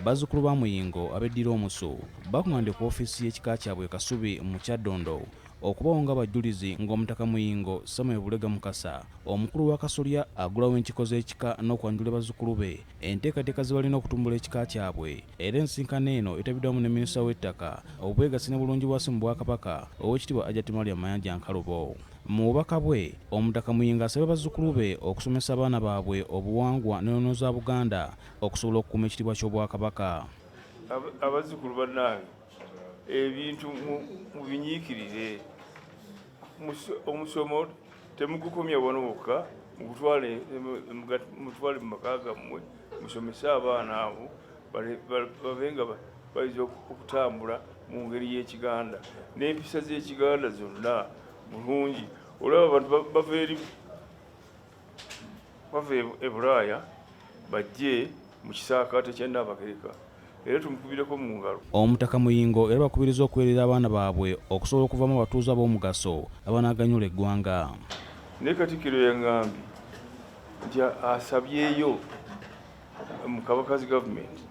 bazzukulu ba Muyingo abeddira omusu bakuŋŋaanidde ku ofiisi y'ekika kyabwe Kasubi mu Kyaddondo okubawo nga bajulizi ng'omutaka Muyingo Samuel Bulega Mukasa omukulu wa Kasolya agulawo enkiko z'ekika n'okwanjula bazzukulu be enteekateeka ze balina okutumbula ekika kyabwe. Era ensisinkano eno etabiddwamu ne minisita w'ettaka obwegassi ne bulungibwasi mu Bwakabaka Oweekitiibwa Ageesigika Mayanja Nkalubo. Mu bubaka bwe omutaka Muyingo asabye bazzukulu be okusomesa abaana baabwe obuwangwa n'ennono za Buganda okusobola okukuuma ekitiibwa ky'Obwakabaka. Abazzukulu bannange ebintu mubinyiikirire. Omusomo temugukomya wano wokka, mutwale mu maka gammwe musomese abaana abo babe nga bayinza okutambula mu ngeri y'Ekiganda n'empisa z'Ekiganda zonna bulungi. Olaba abantu bava e Bulaaya bajje mu kisaakaate kya Nnaabagereka era tumukubireko mu ngalo. Omutaka Muyingo era bakubiriza okuweerera abaana baabwe okusobola okuvamu abatuuze ab'omugaso abanaaganyula eggwanga. Ne Katikkiro yangambye nti asabyeyo mu Kabakazi gavumenti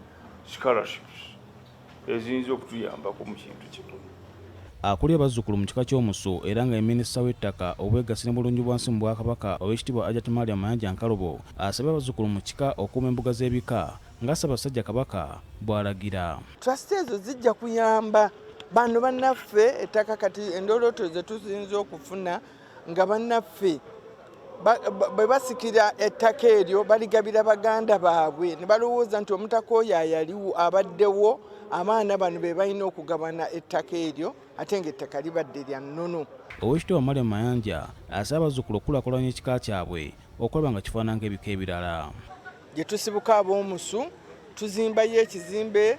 scholarships eziyinza okutuyambako mu kintu kino. Akulira bazzukulu mu kika ky'omusu era nga minisita w'ettaka obwegassi ne bulungibwansi mu Bwakabaka Oweekitiibwa Ageesigika Mayanja Nkalubo asabye abazzukulu mu kika okuuma embuga z'ebika nga Ssaabasajja Kabaka bw'alagira. Trust ezo zijja kuyamba bano bannaffe ettaka kati endolooto ze tuzinza okufuna nga bannaffe bwe basikira ettaka eryo baligabira baganda baabwe ne balowooza nti omutaka oyo ayaliwo abaddewo abaana bano be balina okugabana ettaka eryo ate ng'ettaka libadde lya nnono. Oweekitiibwa Mayanja asaba abazzukulu okukulaakulanya ekika kyabwe okulaba nga kifaanana ng'ebika ebirala. Gye tusibuka ab'omusu tuzimbayo ekizimbe,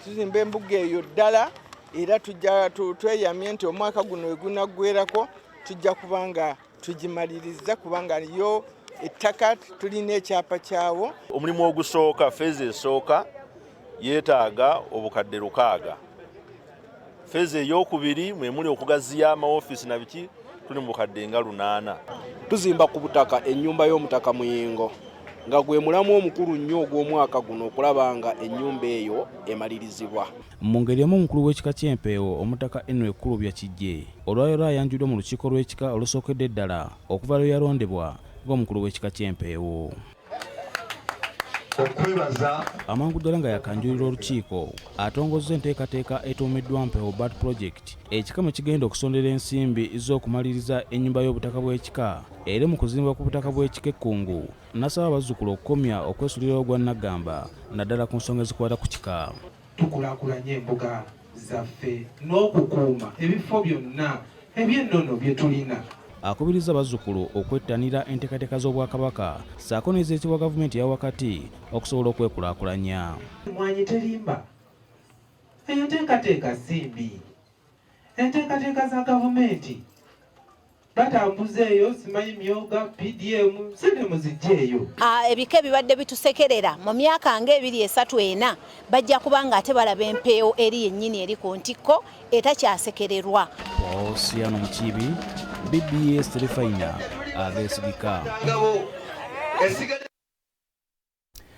tuzimba embuga eyo ddala era tweyamye nti omwaka guno we gunaggweerako tujja kubanga tugimaliriza kubanga yo ettaka tulina ekyapa kyawo. Omulimu ogusooka feezi esooka yeetaaga obukadde 600. Feezi ey'okubiri mwe muli okugaziya amaofiisi na biki tuli mu bukadde nga 800. Tuzimba ku butaka ennyumba y'omutaka Muyingo nga gwe mulamu omukulu nnyo ogw'omwaka guno okulaba nga ennyumba eyo emalirizibwa. Mu ngeri emu omukulu w'ekika ky'empeewo omutaka Henry Kulubya Kijje olwaleero ayanjuddwa mu lukiiko lw'ekika olusookedde ddala okuva lwe yalondebwa ng'omukulu w'ekika ky'empeewo. Amangu ddala nga yakanjulira olukiiko atongozza enteekateeka etuumiddwa Mpeewo Bat Project ekika mwe kigenda okusondera ensimbi z'okumaliriza ennyumba y'obutaka bw'ekika era mu kuzimbibwa ku butaka bw'ekika Ekkungu n'asaba abazzukulu okukomya okwesulira ogwa Nagamba naddala ku nsonga ezikwata ku kika. Tukulaakulanye embuga zaffe n'okukuuma ebifo byonna eby'ennono bye tulina. Akubiriza abazzukulu okwettanira enteekateeka z'Obwakabaka ssaako n'eziyitibwa gavumenti eya wakati okusobola okwekulaakulanya. Mwanyi terimba eyo nteekateeka simbi. Enteekateeka za gavumenti batambuzeeyo simanyi myoga PDM sente muzijjeeyo. Ebika ebibadde bitusekerera mu myaka nga 2-3 bajja kubanga ate balaba empeewo eri yennyini eri ku ntikko etakyasekererwa. Osiano Mukiibi, BBS Terefayina, Ageesigika.